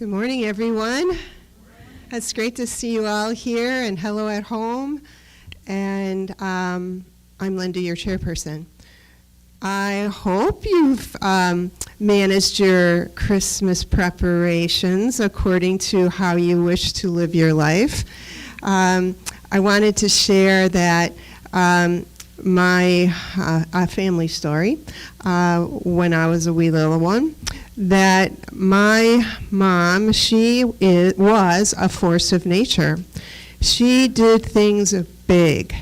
Good morning, everyone. It's great to see you all here, and hello at home. And I'm Linda, your chairperson. I hope you've managed your Christmas preparations according to how you wish to live your life. I wanted to share that my family story when I was a wee little one, that my mom, she was a force of nature. She did things big.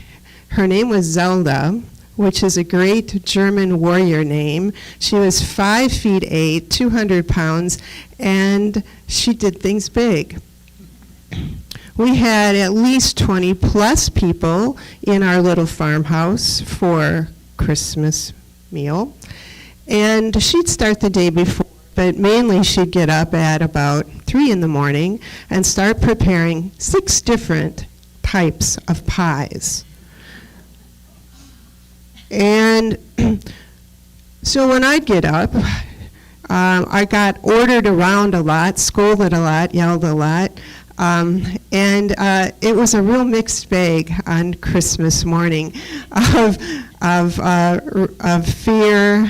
Her name was Zelda, which is a great German warrior name. She was 5'8", 200 pounds, and she did things big. We had at least 20 plus people in our little farmhouse for Christmas meal. And she'd start the day before, but mainly she'd get up at about 3 in the morning and start preparing 6 different types of pies. And so when I'd get up, I got ordered around a lot, scolded a lot, yelled a lot. And it was a real mixed bag on Christmas morning of fear,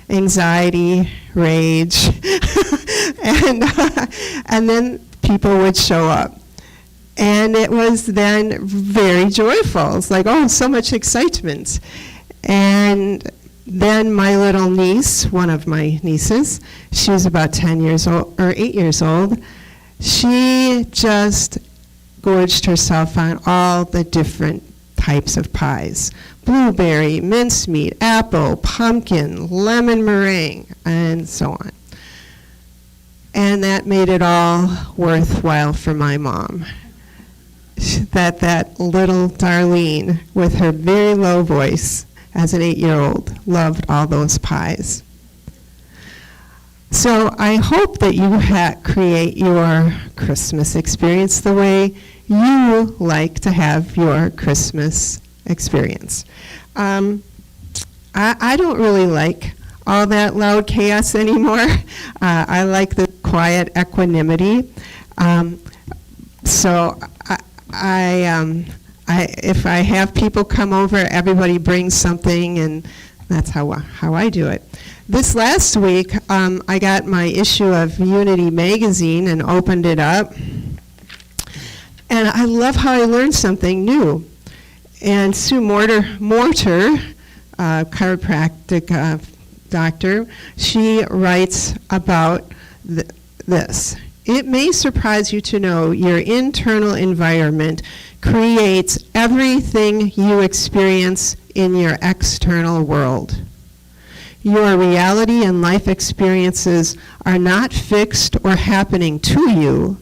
anxiety, rage, and then people would show up. And it was then very joyful. It's like, oh, so much excitement. And then my little niece, one of my nieces, she was about 10 years old, or 8 years old, she just gorged herself on all the different types of pies. Blueberry, mincemeat, apple, pumpkin, lemon meringue, and so on. And that made it all worthwhile for my mom. That little Darlene, with her very low voice as an 8-year-old, loved all those pies. So I hope that you create your Christmas experience the way you like to have your Christmas experience. I don't really like all that loud chaos anymore. I like the quiet equanimity. So if I have people come over, everybody brings something, and that's how I do it. This last week, I got my issue of Unity magazine and opened it up. And I love how I learned something new. And Sue Morter, chiropractic doctor, she writes about this. It may surprise you to know your internal environment creates everything you experience in your external world. Your reality and life experiences are not fixed or happening to you.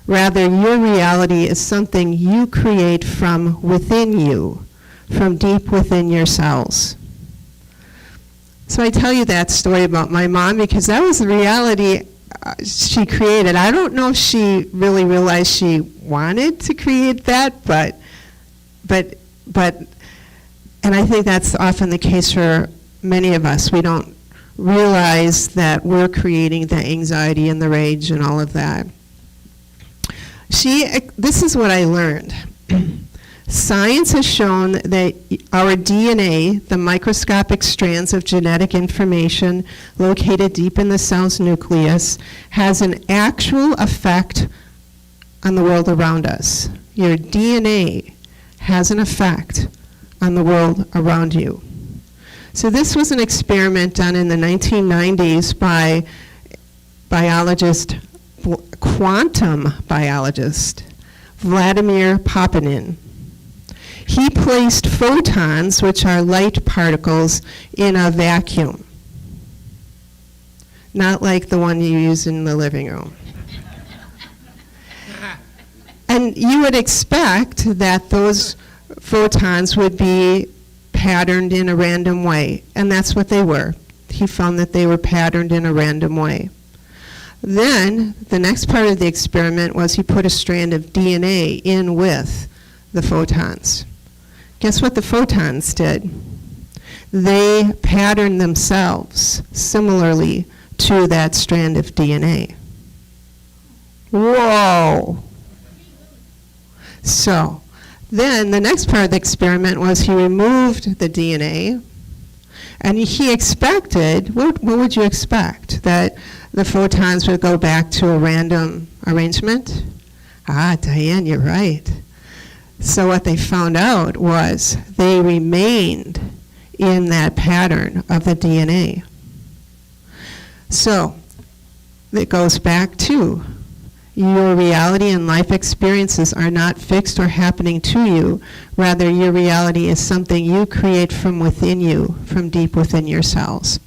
Rather, your reality is something you create from within you, from deep within your cells. So I tell you that story about my mom because that was the reality she created. I don't know if she really realized she wanted to create that, but and I think that's often the case for many of us. We don't realize that we're creating the anxiety and the rage and all of that. This is what I learned. Science has shown that our DNA, the microscopic strands of genetic information located deep in the cell's nucleus, has an actual effect on the world around us. Your DNA has an effect on the world around you. So this was an experiment done in the 1990s by quantum biologist Vladimir Popinin. He placed photons, which are light particles, in a vacuum. Not like the one you use in the living room. And you would expect that those photons would be patterned in a random way, and that's what they were. He found that they were patterned in a random way. Then, the next part of the experiment was he put a strand of DNA in with the photons. Guess what the photons did? They patterned themselves similarly to that strand of DNA. Whoa. So then the next part of the experiment was he removed the DNA, and he expected, what would you expect? That the photons would go back to a random arrangement? Ah, Diane, you're right. So what they found out was they remained in that pattern of the DNA. So it goes back to your reality and life experiences are not fixed or happening to you. Rather, your reality is something you create from within you, from deep within yourselves.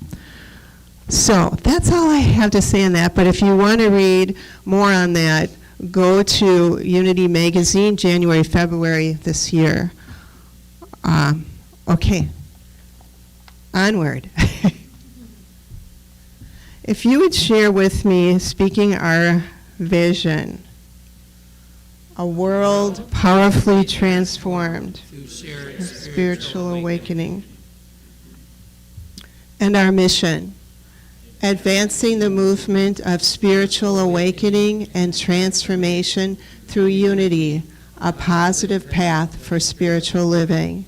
So that's all I have to say on that. But if you want to read more on that, go to Unity Magazine, January, February this year. Okay, onward. If you would share with me, speaking our vision, a world powerfully transformed through spiritual awakening, and our mission, advancing the movement of spiritual awakening and transformation through unity, a positive path for spiritual living,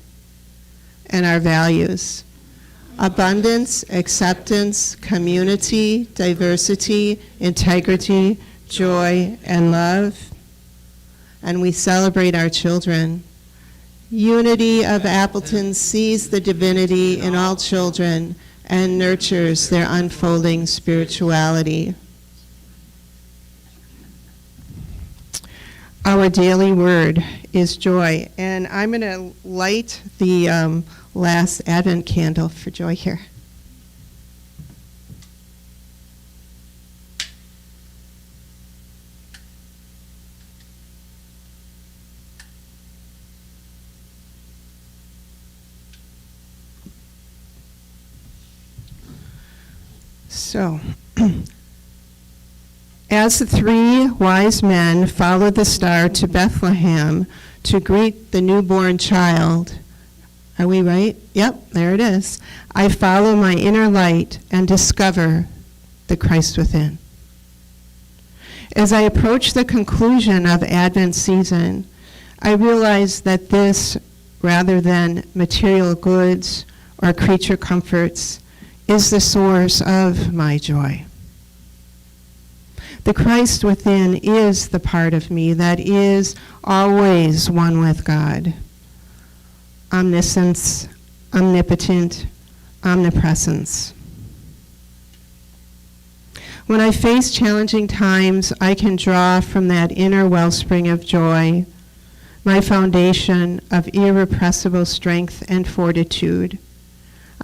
and our values. Abundance, acceptance, community, diversity, integrity, joy, and love. And we celebrate our children. Unity of Appleton sees the divinity in all children and nurtures their unfolding spirituality. Our daily word is joy. And I'm going to light the last Advent candle for joy here. So, as the three wise men followed the star to Bethlehem to greet the newborn child, are we right? Yep, there it is. I follow my inner light and discover the Christ within. As I approach the conclusion of Advent season, I realize that this, rather than material goods or creature comforts, is the source of my joy. The Christ within is the part of me that is always one with God. Omniscience, omnipotent, omnipresence. When I face challenging times, I can draw from that inner wellspring of joy, my foundation of irrepressible strength and fortitude.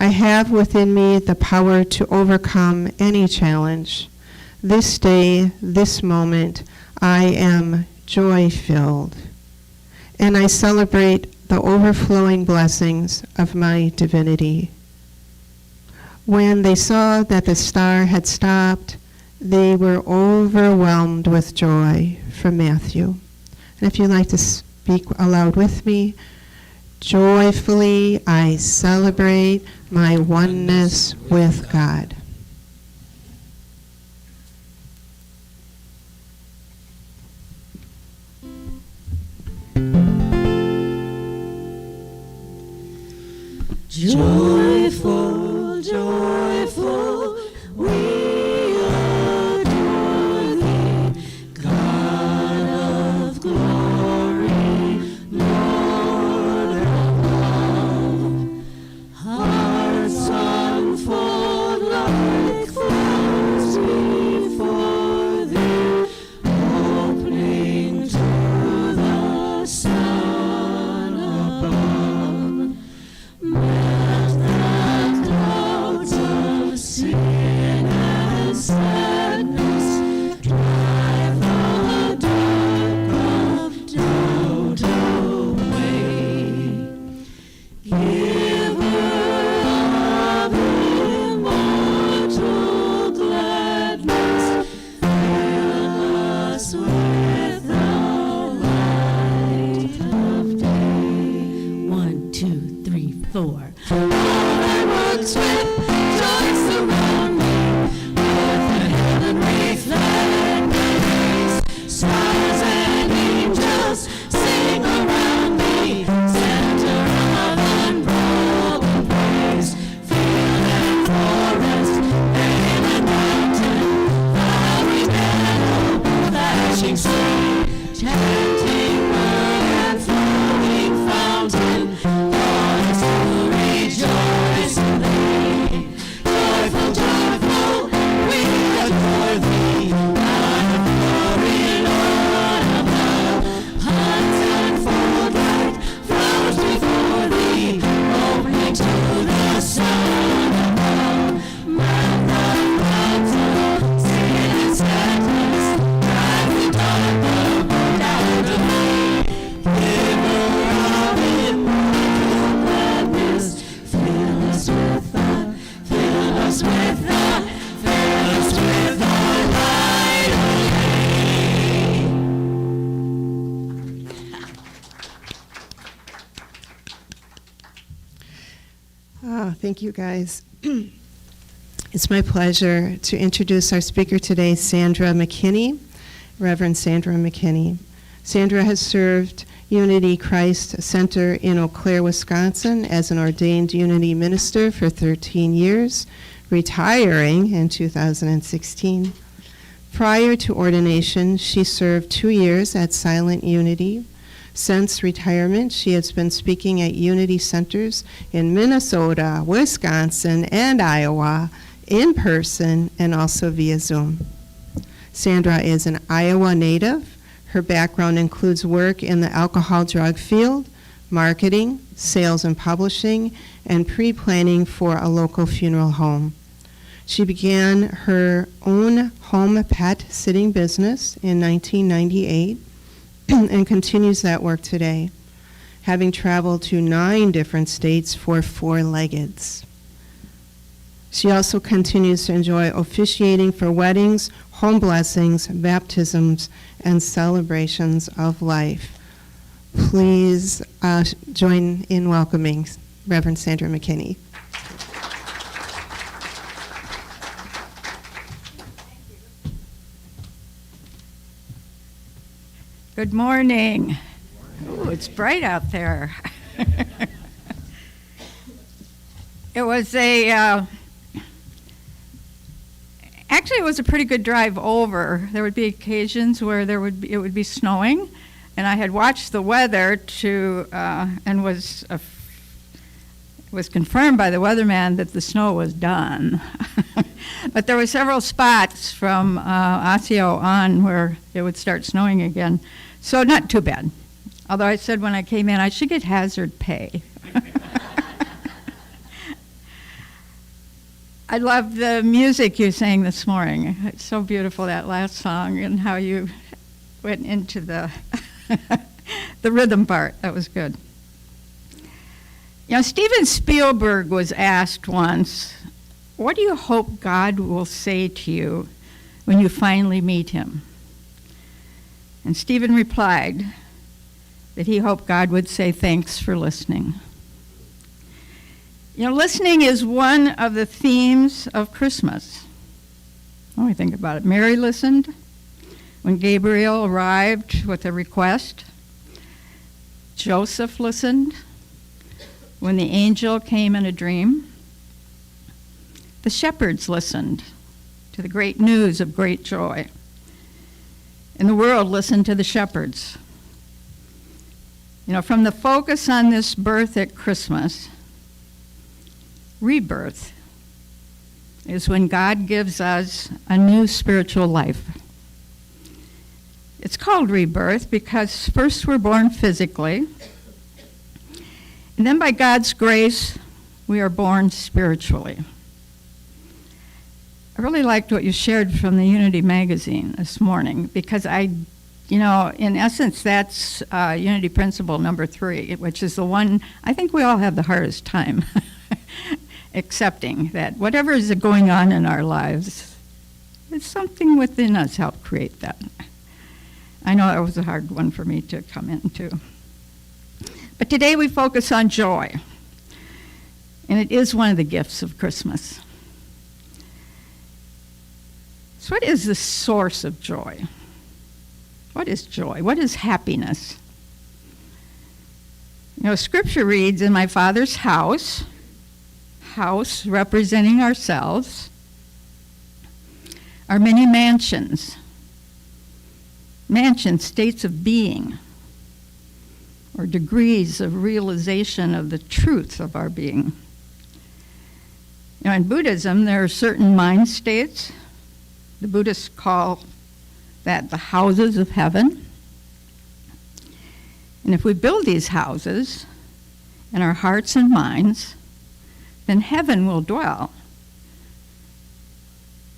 I have within me the power to overcome any challenge. This day, this moment, I am joy-filled, and I celebrate the overflowing blessings of my divinity. When they saw that the star had stopped, they were overwhelmed with joy, from Matthew. And if you'd like to speak aloud with me, joyfully I celebrate my oneness with God. Joyful, joyful, we adore thee, God of glory, Lord of love. Hearts unfold like flowers before thee, opening to the sun above. Melt the clouds of sin and sadness, drive the dark of doubt away. Giver of immortal gladness, fill us with the light of day. 1, 2, 3, 4. All I once with joy surround me, with the heaven reflect my grace. us with the light of Oh, thank you, guys. It's my pleasure to introduce our speaker today, Sandra McKinney, Reverend Sandra McKinney. Sandra has served Unity Christ Center in Eau Claire, Wisconsin as an ordained Unity minister for 13 years, retiring in 2016. Prior to ordination, she served 2 years at Silent Unity. Since retirement, she has been speaking at Unity Centers in Minnesota, Wisconsin, and Iowa, in person and also via Zoom. Sandra is an Iowa native. Her background includes work in the alcohol drug field, marketing, sales and publishing, and pre-planning for a local funeral home. She began her own home pet sitting business in 1998 and continues that work today, having traveled to 9 different states for 4-leggeds. She also continues to enjoy officiating for weddings, home blessings, baptisms, and celebrations of life. Please join in welcoming Reverend Sandra McKinney. Good morning. Ooh, it's bright out there. It was actually it was a pretty good drive over. There would be occasions where it would be snowing, and I had watched the weather and was confirmed by the weatherman that the snow was done. But there were several spots from Osseo on where it would start snowing again. So not too bad. Although I said when I came in, I should get hazard pay. I love the music you sang this morning. It's so beautiful, that last song, and how you went into the the rhythm part. That was good. You know, Steven Spielberg was asked once, what do you hope God will say to you when you finally meet him? And Stephen replied that he hoped God would say, thanks for listening. You know, listening is one of the themes of Christmas. When we think about it, Mary listened when Gabriel arrived with a request. Joseph listened when the angel came in a dream. The shepherds listened to the great news of great joy. And the world listened to the shepherds. You know, from the focus on this birth at Christmas, rebirth is when God gives us a new spiritual life. It's called rebirth because first we're born physically, and then by God's grace, we are born spiritually. I really liked what you shared from the Unity magazine this morning because in essence, that's Unity Principle number 3, which is the one I think we all have the hardest time accepting, that whatever is going on in our lives, it's something within us helped create that. I know that was a hard one for me to come into. But today we focus on joy, and it is one of the gifts of Christmas. So what is the source of joy? What is joy? What is happiness? You know, Scripture reads, in my Father's house representing ourselves, are many mansions, states of being, or degrees of realization of the truth of our being. You know, in Buddhism, there are certain mind states. The Buddhists call that the houses of heaven. And if we build these houses in our hearts and minds, then heaven will dwell.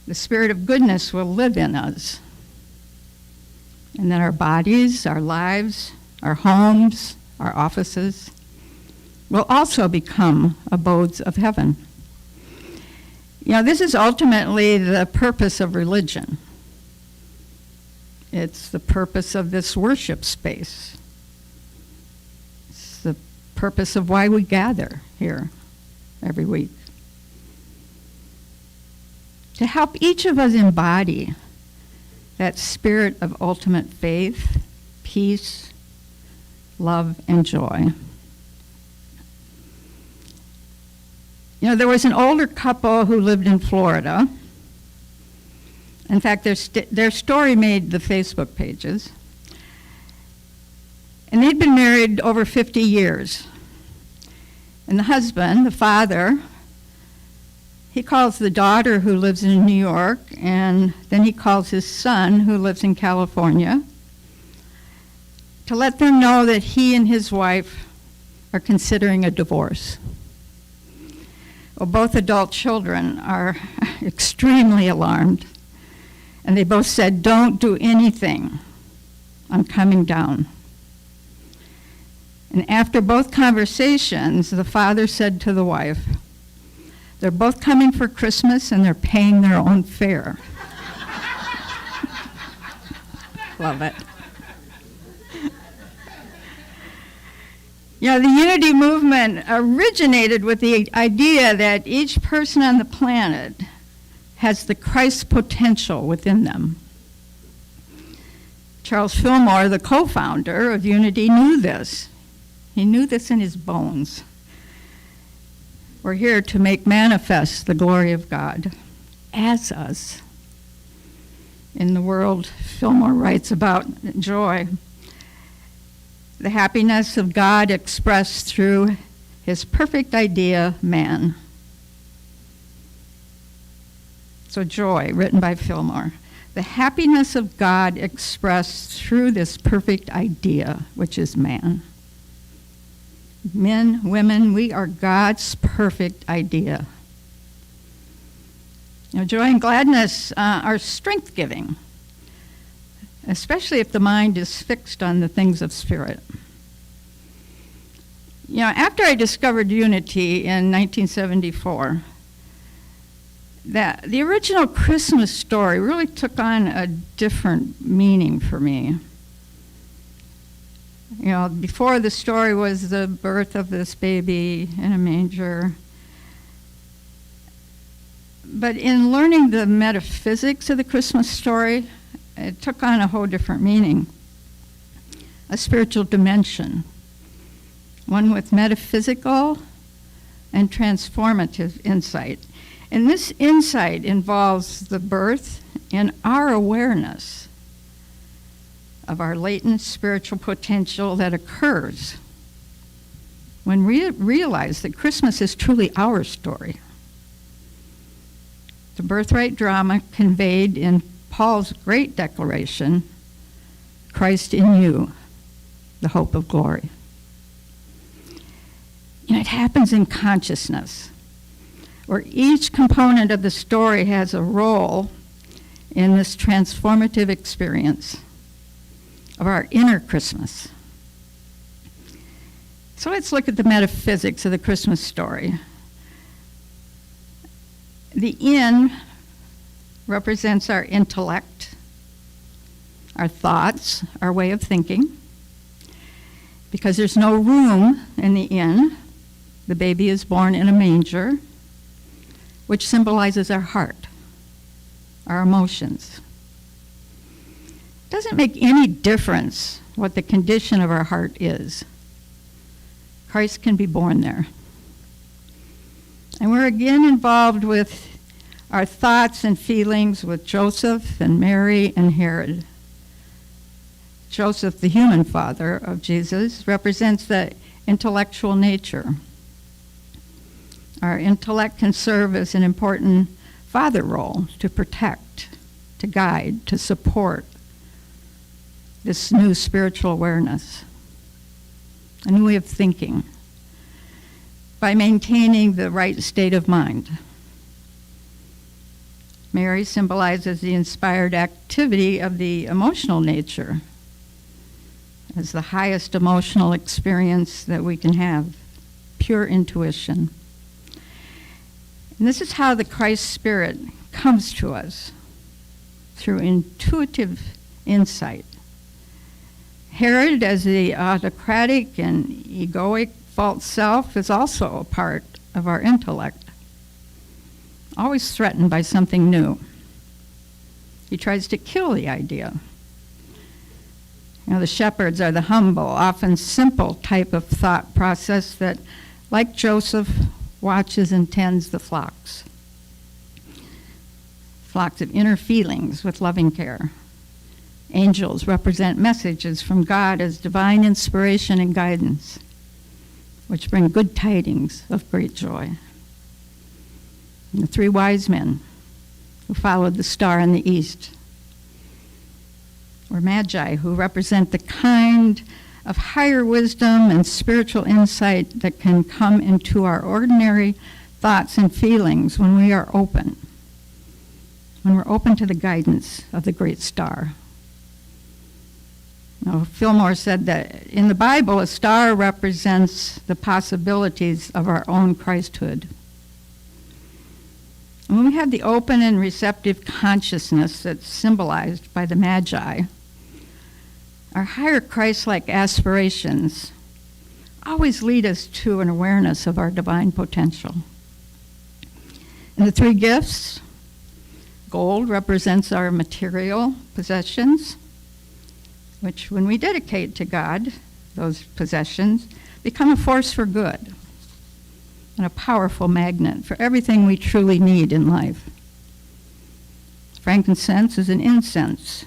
The Spirit of goodness will live in us. And then our bodies, our lives, our homes, our offices will also become abodes of heaven. You know, this is ultimately the purpose of religion. It's the purpose of this worship space. It's the purpose of why we gather here every week. To help each of us embody that spirit of ultimate faith, peace, love, and joy. You know, there was an older couple who lived in Florida. In fact, their story made the Facebook pages. And they'd been married over 50 years. And the husband, the father, he calls the daughter who lives in New York, and then he calls his son who lives in California to let them know that he and his wife are considering a divorce. Well, both adult children are extremely alarmed, and they both said, "Don't do anything. I'm coming down." And after both conversations, the father said to the wife, "They're both coming for Christmas and they're paying their own fare." Love it. You know, the Unity movement originated with the idea that each person on the planet has the Christ potential within them. Charles Fillmore, the co-founder of Unity, knew this. He knew this in his bones. We're here to make manifest the glory of God as us. In the world, Fillmore writes about joy, the happiness of God expressed through his perfect idea, man. So joy, written by Fillmore. The happiness of God expressed through this perfect idea, which is man. Men, women, we are God's perfect idea. You know, joy and gladness are strength-giving, especially if the mind is fixed on the things of spirit. You know, after I discovered Unity in 1974, that the original Christmas story really took on a different meaning for me. You know, before the story was the birth of this baby in a manger. But in learning the metaphysics of the Christmas story, it took on a whole different meaning, a spiritual dimension, one with metaphysical and transformative insight. And this insight involves the birth in our awareness of our latent spiritual potential that occurs when we realize that Christmas is truly our story. The birthright drama conveyed in Paul's great declaration, Christ in you, the hope of glory. You know, it happens in consciousness, where each component of the story has a role in this transformative experience of our inner Christmas. So let's look at the metaphysics of the Christmas story. The in represents our intellect, our thoughts, our way of thinking. Because there's no room in the inn, the baby is born in a manger, which symbolizes our heart, our emotions. It doesn't make any difference what the condition of our heart is. Christ can be born there. And we're again involved with our thoughts and feelings with Joseph and Mary and Herod. Joseph, the human father of Jesus, represents the intellectual nature. Our intellect can serve as an important father role to protect, to guide, to support this new spiritual awareness, a new way of thinking, by maintaining the right state of mind. Mary symbolizes the inspired activity of the emotional nature as the highest emotional experience that we can have, pure intuition. And this is how the Christ Spirit comes to us, through intuitive insight. Herod, as the autocratic and egoic false self, is also a part of our intellect, always threatened by something new. He tries to kill the idea. The shepherds are the humble, often simple type of thought process that, like Joseph, watches and tends the flocks. Flocks of inner feelings with loving care. Angels represent messages from God as divine inspiration and guidance, which bring good tidings of great joy. And the 3 wise men who followed the star in the east were magi, who represent the kind of higher wisdom and spiritual insight that can come into our ordinary thoughts and feelings when we are open, when we're open to the guidance of the great star. Now, Fillmore said that in the Bible, a star represents the possibilities of our own Christhood. And when we have the open and receptive consciousness that's symbolized by the Magi, our higher Christ-like aspirations always lead us to an awareness of our divine potential. And the 3 gifts, gold represents our material possessions, which when we dedicate to God, those possessions become a force for good and a powerful magnet for everything we truly need in life. Frankincense is an incense,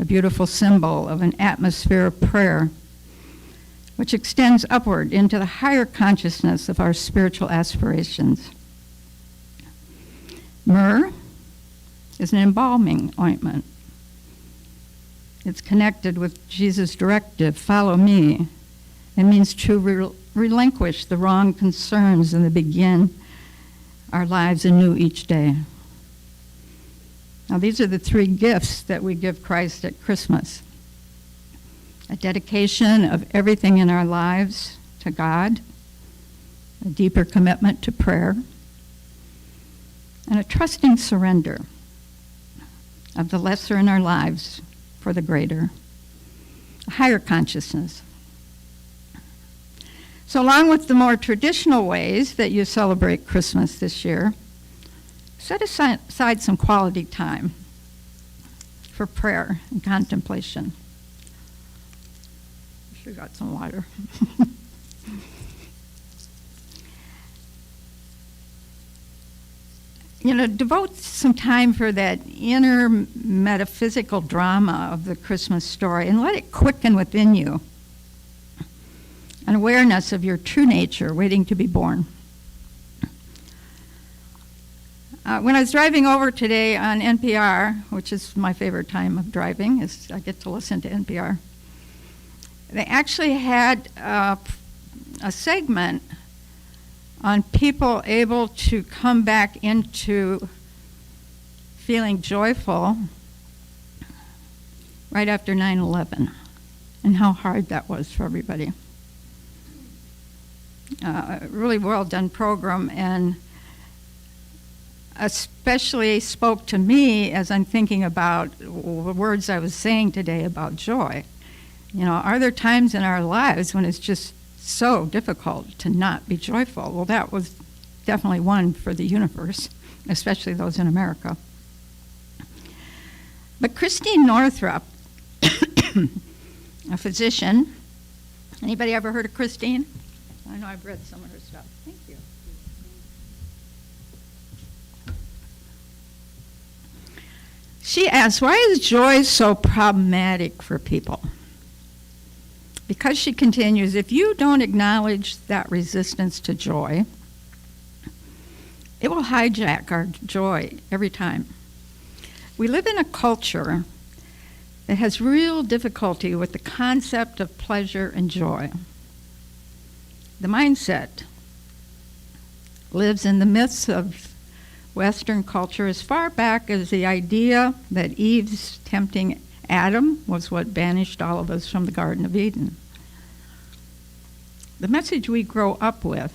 a beautiful symbol of an atmosphere of prayer, which extends upward into the higher consciousness of our spiritual aspirations. Myrrh is an embalming ointment. It's connected with Jesus' directive, follow me. It means to relinquish the wrong concerns and to begin our lives anew each day. Now, these are the 3 gifts that we give Christ at Christmas. A dedication of everything in our lives to God, a deeper commitment to prayer, and a trusting surrender of the lesser in our lives for the greater, a higher consciousness. So along with the more traditional ways that you celebrate Christmas this year, set aside some quality time for prayer and contemplation. I should have got some water. Devote some time for that inner metaphysical drama of the Christmas story and let it quicken within you an awareness of your true nature waiting to be born. When I was driving over today on NPR, which is my favorite time of driving, is I get to listen to NPR, they actually had a segment on people able to come back into feeling joyful right after 9/11 and how hard that was for everybody. Really well done program, and especially spoke to me as I'm thinking about the words I was saying today about joy. Are there times in our lives when it's just so difficult to not be joyful? Well, that was definitely one for the universe, especially those in America. But Christine Northrup, a physician, anybody ever heard of Christine? I know I've read some of her stuff. Thank you. She asks, why is joy so problematic for people? Because she continues, if you don't acknowledge that resistance to joy, it will hijack our joy every time. We live in a culture that has real difficulty with the concept of pleasure and joy. The mindset lives in the midst of Western culture as far back as the idea that Eve's tempting Adam was what banished all of us from the Garden of Eden. The message we grow up with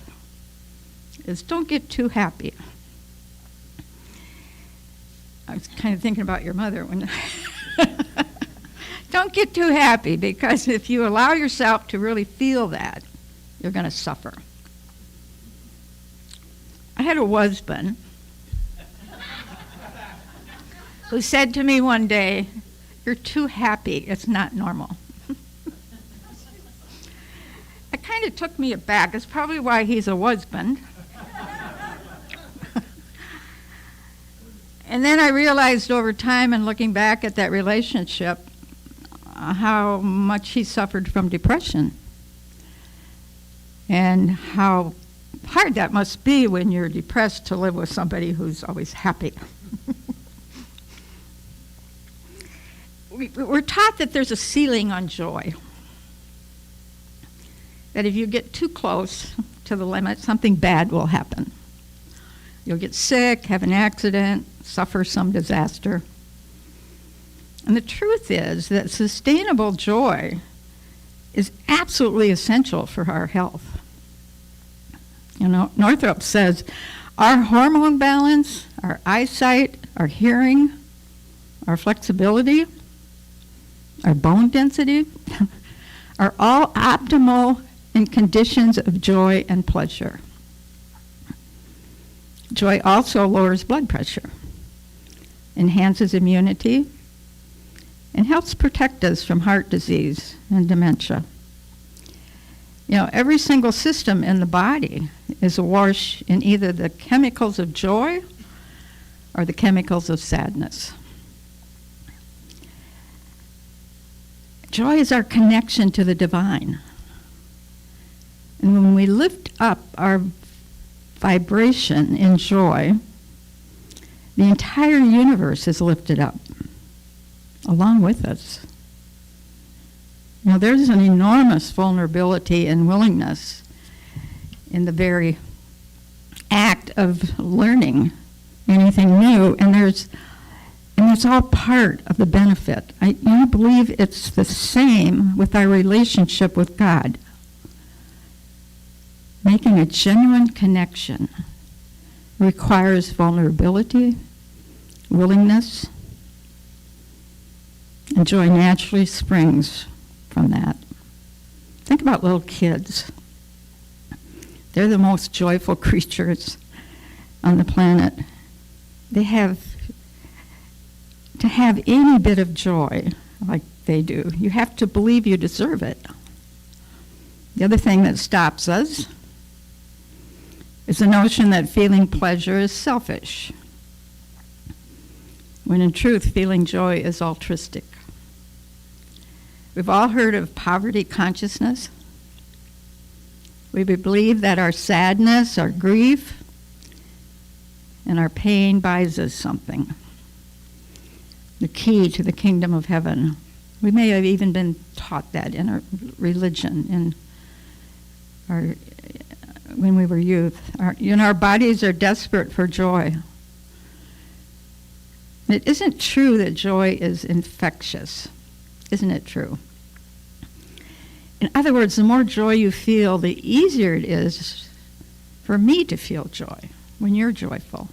is don't get too happy. I was kind of thinking about your mother when don't get too happy, because if you allow yourself to really feel that, you're going to suffer. I had a husband who said to me one day, "You're too happy. It's not normal." It kind of took me aback. That's probably why he's a husband. And then I realized over time, and looking back at that relationship, how much he suffered from depression, and how hard that must be when you're depressed to live with somebody who's always happy. We're taught that there's a ceiling on joy, that if you get too close to the limit, something bad will happen. You'll get sick, have an accident, suffer some disaster. And the truth is that sustainable joy is absolutely essential for our health. You know, Northrop says our hormone balance, our eyesight, our hearing, our flexibility, our bone density are all optimal in conditions of joy and pleasure. Joy also lowers blood pressure, enhances immunity, and helps protect us from heart disease and dementia. You know, every single system in the body is awash in either the chemicals of joy or the chemicals of sadness. Joy is our connection to the divine. And when we lift up our vibration in joy, the entire universe is lifted up along with us. You know, there's an enormous vulnerability and willingness in the very act of learning anything new, and it's all part of the benefit. I believe it's the same with our relationship with God. Making a genuine connection requires vulnerability, willingness, and joy naturally springs from that. Think about little kids. They're the most joyful creatures on the planet. To have any bit of joy like they do, you have to believe you deserve it. The other thing that stops us is the notion that feeling pleasure is selfish, when in truth, feeling joy is altruistic. We've all heard of poverty consciousness. We believe that our sadness, our grief, and our pain buys us something, the key to the kingdom of heaven. We may have even been taught that in our religion, when we were youth. Our bodies are desperate for joy. It isn't true that joy is infectious. Isn't it true? In other words, the more joy you feel, the easier it is for me to feel joy when you're joyful.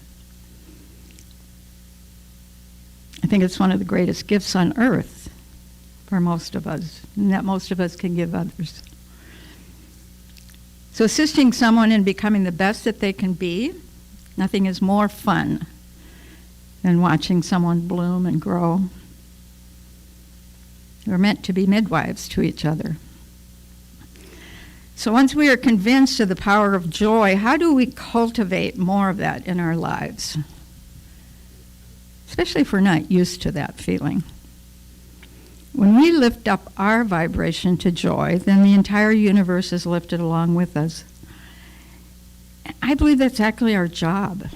I think it's one of the greatest gifts on earth for most of us, and that most of us can give others. So assisting someone in becoming the best that they can be, nothing is more fun than watching someone bloom and grow. We're meant to be midwives to each other. So once we are convinced of the power of joy, how do we cultivate more of that in our lives? Especially if we're not used to that feeling. When we lift up our vibration to joy, then the entire universe is lifted along with us. I believe that's actually our job.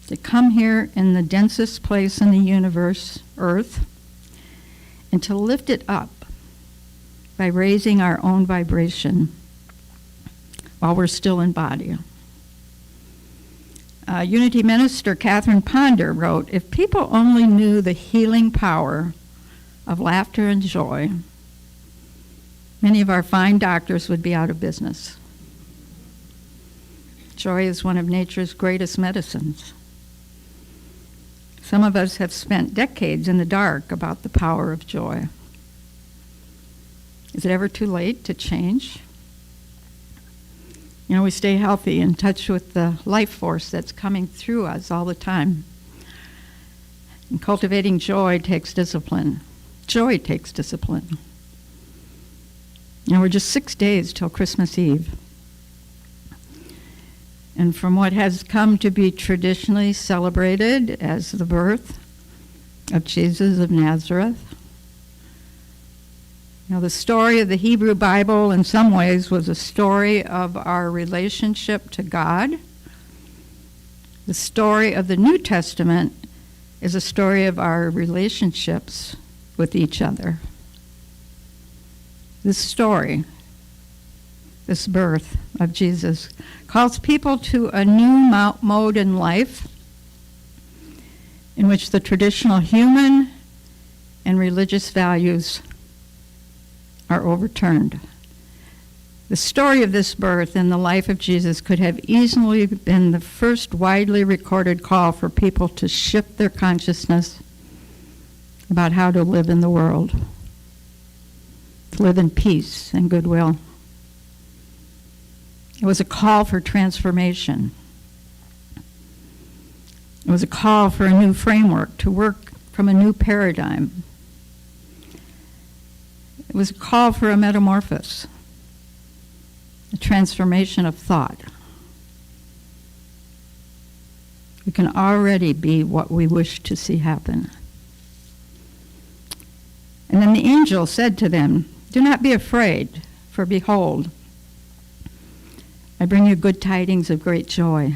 To come here in the densest place in the universe, Earth, and to lift it up by raising our own vibration while we're still in body. Unity minister Catherine Ponder wrote, "If people only knew the healing power of laughter and joy, many of our fine doctors would be out of business." Joy is one of nature's greatest medicines. Some of us have spent decades in the dark about the power of joy. Is it ever too late to change? You know, we stay healthy, in touch with the life force that's coming through us all the time. And cultivating joy takes discipline. Joy takes discipline. Now we're just 6 days till Christmas Eve. And from what has come to be traditionally celebrated as the birth of Jesus of Nazareth, you know, the story of the Hebrew Bible in some ways was a story of our relationship to God. The story of the New Testament is a story of our relationships with each other. This story, this birth of Jesus, calls people to a new mode in life in which the traditional human and religious values are overturned. The story of this birth in the life of Jesus could have easily been the first widely recorded call for people to shift their consciousness about how to live in the world, to live in peace and goodwill. It was a call for transformation. It was a call for a new framework, to work from a new paradigm. It was a call for a metamorphosis, a transformation of thought. We can already be what we wish to see happen. And then the angel said to them, "Do not be afraid, for behold, I bring you good tidings of great joy,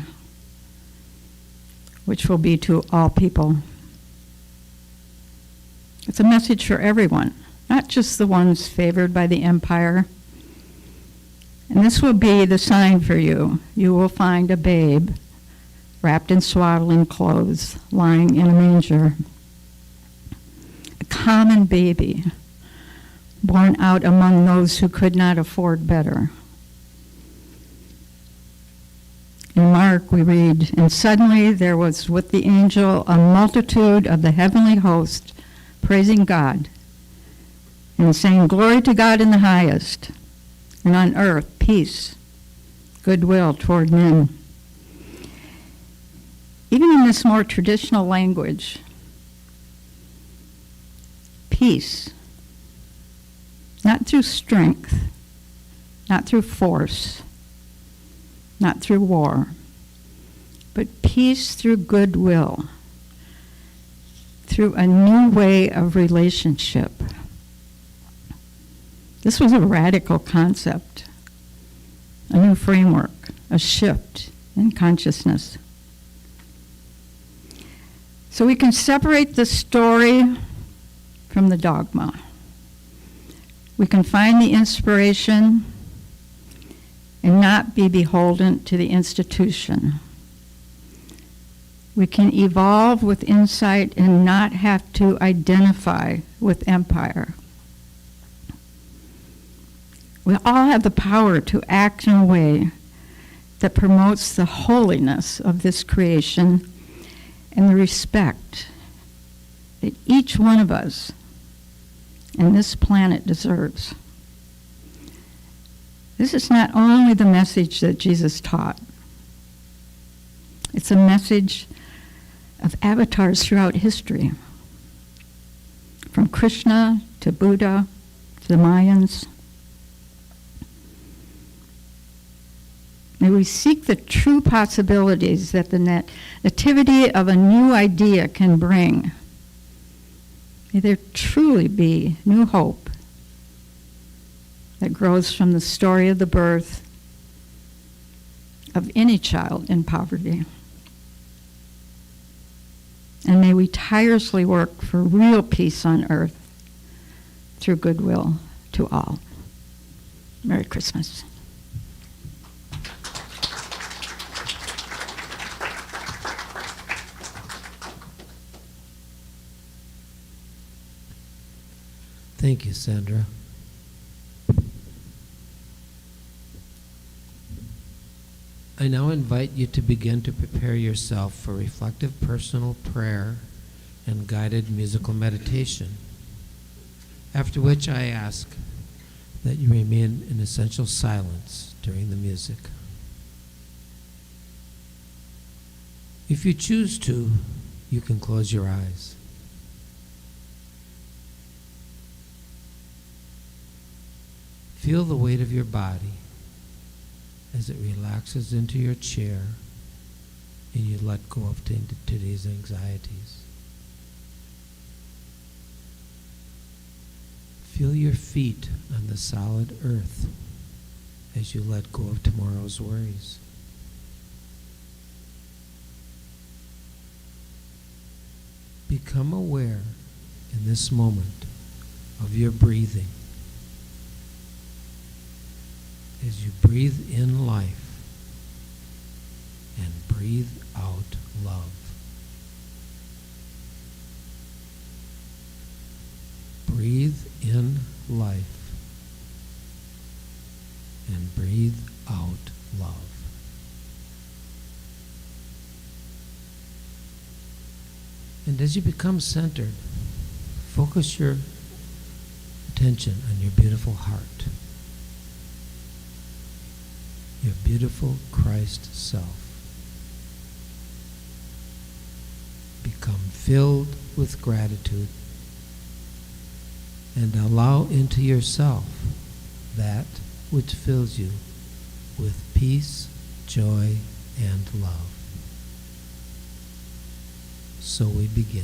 which will be to all people." It's a message for everyone, not just the ones favored by the empire. And this will be the sign for you. You will find a babe wrapped in swaddling clothes, lying in a manger. A common baby, born out among those who could not afford better. In Mark we read, "And suddenly there was with the angel a multitude of the heavenly host, praising God, and saying, 'Glory to God in the highest, and on earth peace, goodwill toward men.'" Even in this more traditional language, peace, not through strength, not through force, not through war, but peace through goodwill, through a new way of relationship. This was a radical concept, a new framework, a shift in consciousness. So we can separate the story from the dogma. We can find the inspiration and not be beholden to the institution. We can evolve with insight and not have to identify with empire. We all have the power to act in a way that promotes the holiness of this creation and the respect that each one of us and this planet deserves. This is not only the message that Jesus taught. It's a message of avatars throughout history, from Krishna to Buddha to the Mayans. May we seek the true possibilities that the nativity of a new idea can bring. May there truly be new hope that grows from the story of the birth of any child in poverty. And may we tirelessly work for real peace on earth through goodwill to all. Merry Christmas. Thank you, Sandra. I I now invite you to begin to prepare yourself for reflective personal prayer and guided musical meditation, after which I ask that you remain in essential silence during the music. If you choose to, you can close your eyes. Feel the weight of your body as it relaxes into your chair and you let go of today's anxieties. Feel your feet on the solid earth as you let go of tomorrow's worries. Become aware in this moment of your breathing. As you breathe in life and breathe out love. Breathe in life and breathe out love. And as you become centered, focus your attention on your beautiful heart. Your beautiful Christ self. Become filled with gratitude and allow into yourself that which fills you with peace, joy, and love. So we begin.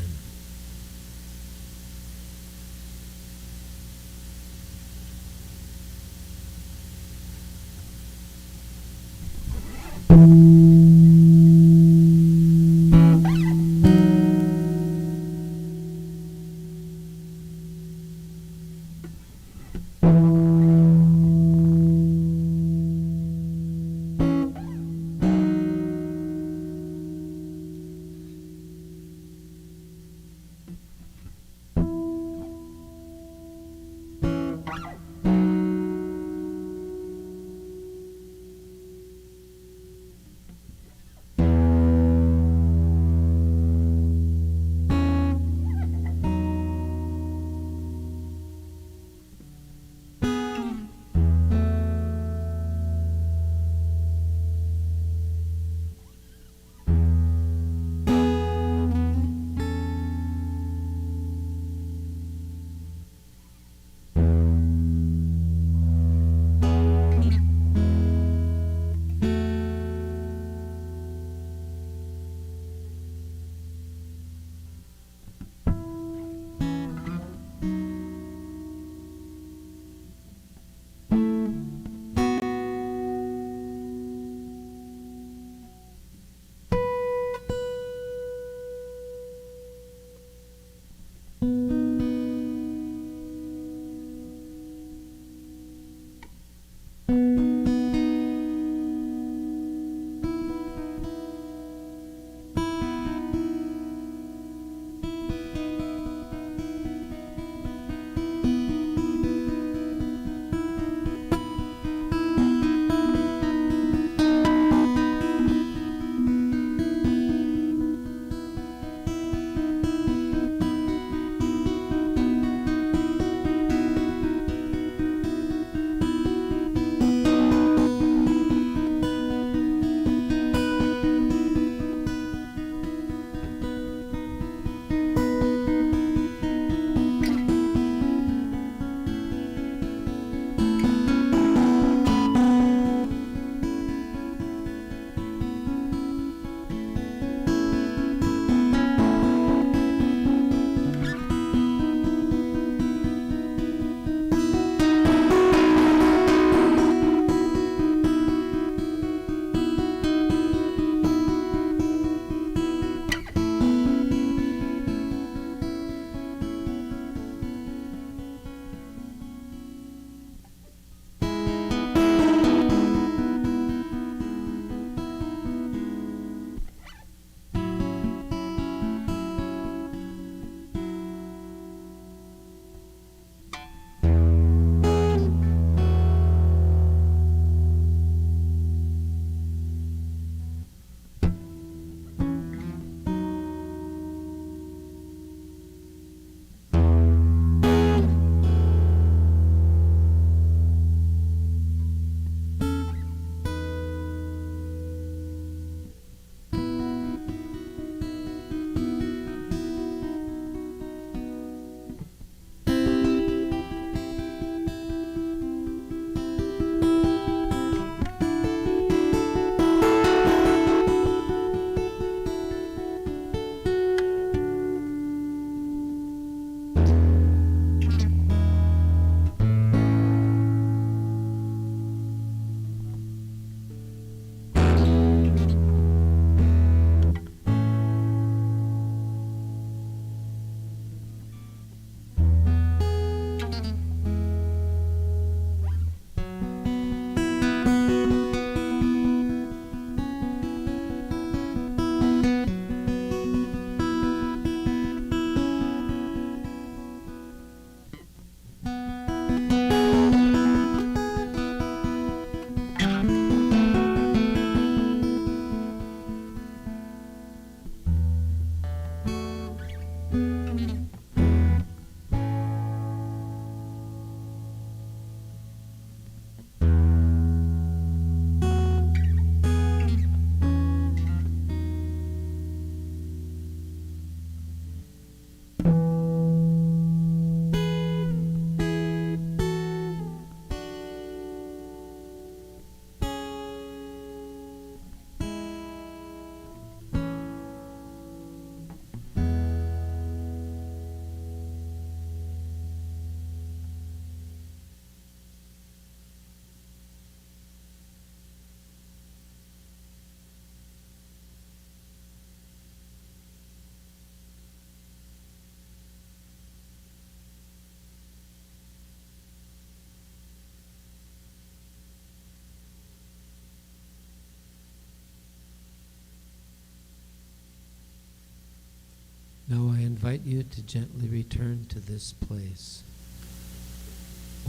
Now I invite you to gently return to this place.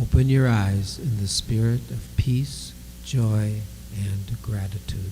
Open your eyes in the spirit of peace, joy, and gratitude.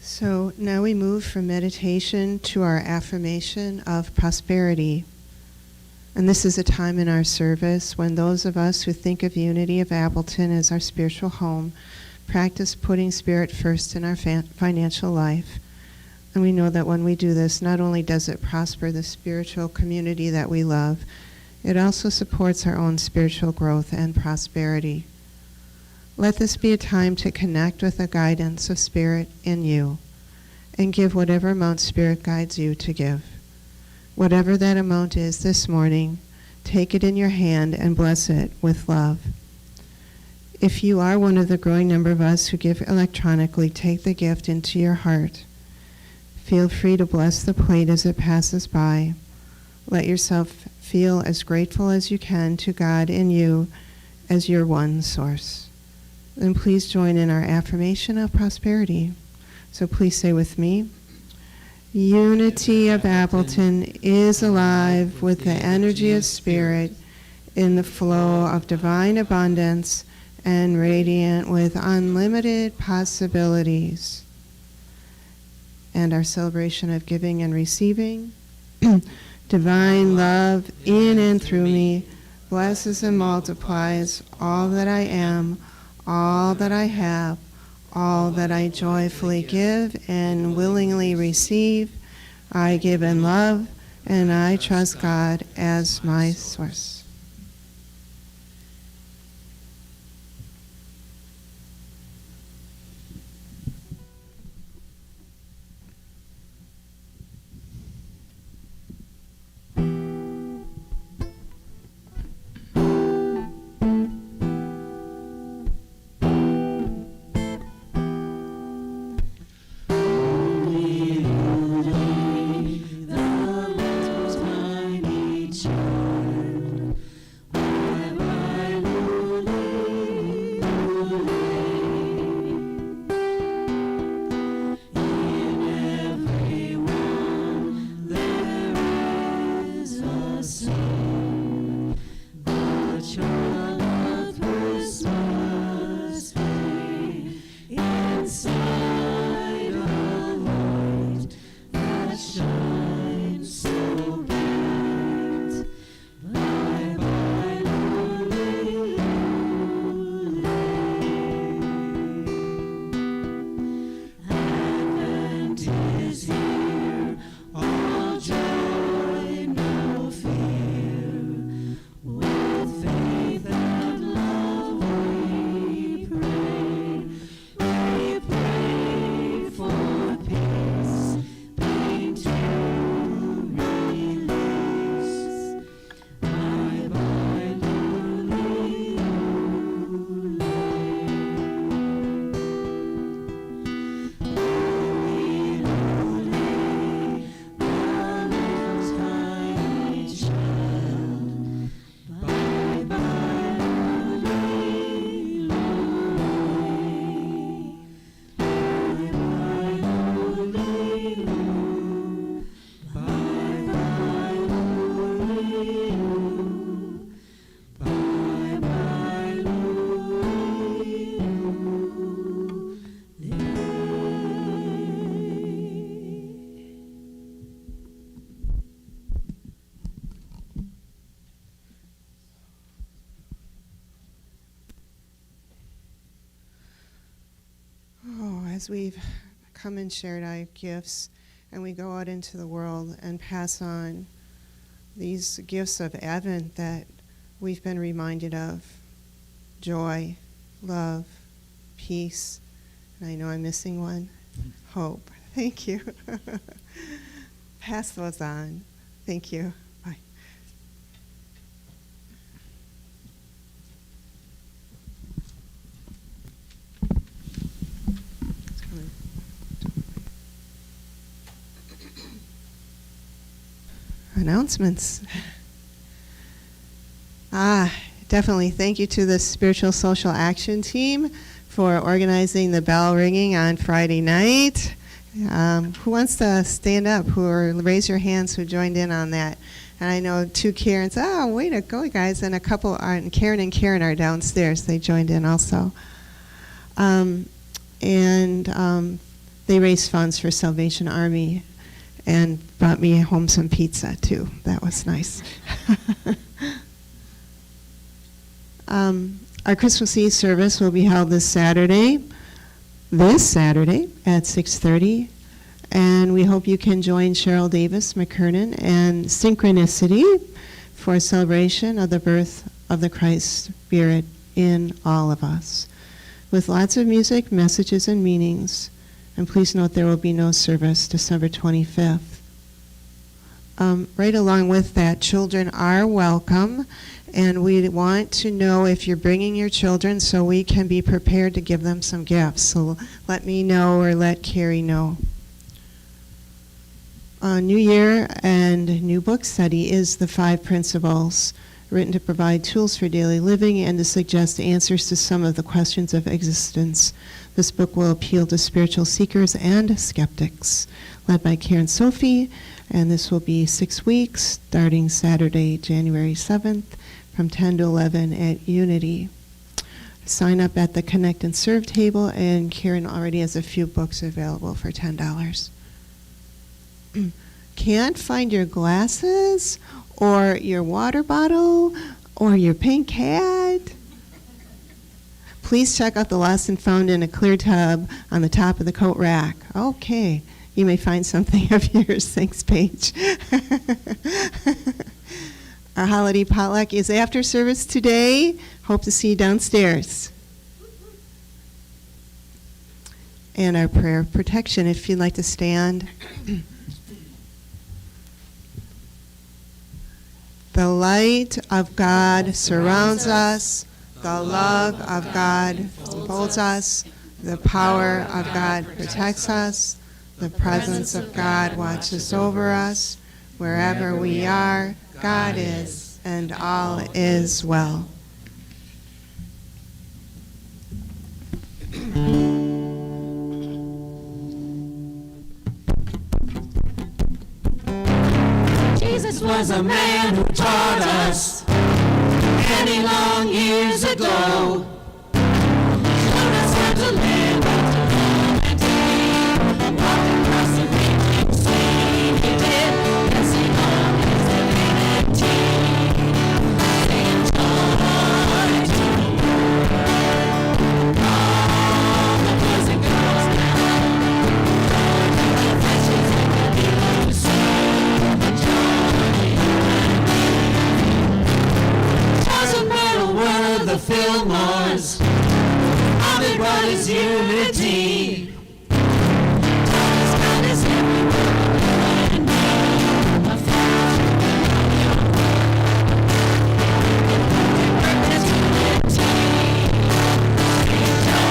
So now we move from meditation to our affirmation of prosperity. And this is a time in our service when those of us who think of Unity of Appleton as our spiritual home practice putting spirit first in our financial life. And we know that when we do this, not only does it prosper the spiritual community that we love, it also supports our own spiritual growth and prosperity. Let this be a time to connect with the guidance of Spirit in you and give whatever amount Spirit guides you to give. Whatever that amount is this morning, take it in your hand and bless it with love. If you are one of the growing number of us who give electronically, take the gift into your heart. Feel free to bless the plate as it passes by. Let yourself feel as grateful as you can to God in you as your one source. Then please join in our affirmation of prosperity. So please say with me, Unity of Appleton is alive with the energy of Spirit in the flow of divine abundance and radiant with unlimited possibilities. And our celebration of giving and receiving. Divine love in and through me blesses and multiplies all that I am, all that I have, all that I joyfully give and willingly receive. I give in love, and I trust God as my source. As we've come and shared our gifts, and we go out into the world and pass on these gifts of Advent that we've been reminded of: joy, love, peace, and I know I'm missing one, hope. Thank you. Pass those on. Thank you. Bye. announcements. Definitely thank you to the Spiritual Social Action Team for organizing the bell ringing on Friday night. Who wants to stand up or raise your hands who joined in on that? And I know two Karens. Oh, way to go, guys. And a couple, Karen and Karen are downstairs. They joined in also. They raised funds for Salvation Army and brought me home some pizza, too. That was nice. Our Christmas Eve service will be held this Saturday at 6:30. And we hope you can join Cheryl Davis McKernan and Synchronicity for a celebration of the birth of the Christ Spirit in all of us, with lots of music, messages, and meanings. And please note there will be no service December 25th. Right along with that, children are welcome, and we want to know if you're bringing your children so we can be prepared to give them some gifts. So let me know or let Carrie know. New Year and New Book Study is the 5 principles written to provide tools for daily living and to suggest answers to some of the questions of existence. This book will appeal to spiritual seekers and skeptics, led by Karen Sophie, and this will be 6 weeks, starting Saturday, January 7th, from 10 to 11 at Unity. Sign up at the Connect and Serve table, and Karen already has a few books available for $10. Can't find your glasses or your water bottle or your pink hat? Please check out the lost and found in a clear tub on the top of the coat rack. Okay, you may find something of yours. Thanks, Paige. Our holiday potluck is after service today. Hope to see you downstairs. And our prayer of protection, if you'd like to stand. The light of God surrounds us. The love of God upholds us. The power of God protects us. The presence of God watches over us. Wherever we are, God is, and all is well. Jesus was a man who taught us many long years ago. Showed us how to live, how to love and to lead. Walked across the reaching sea. He did, passing on his divinity. Saying joy to the world. All the boys and girls now. Joy to the fishes in the deep sea. Doesn't matter where the Fillmores, all they brought is unity. God's God is everywhere, you and me. A fashion of your word. There's unity. Bring joy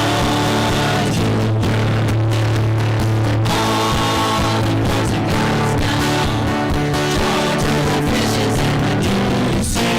to the world. All the boys and girls now. Joy to the fishes in the deep sea.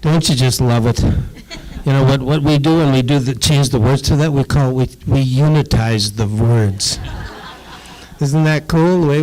Don't you just love it? You know what we do when we change the words to that, we unitize the words. Isn't that cool, the way we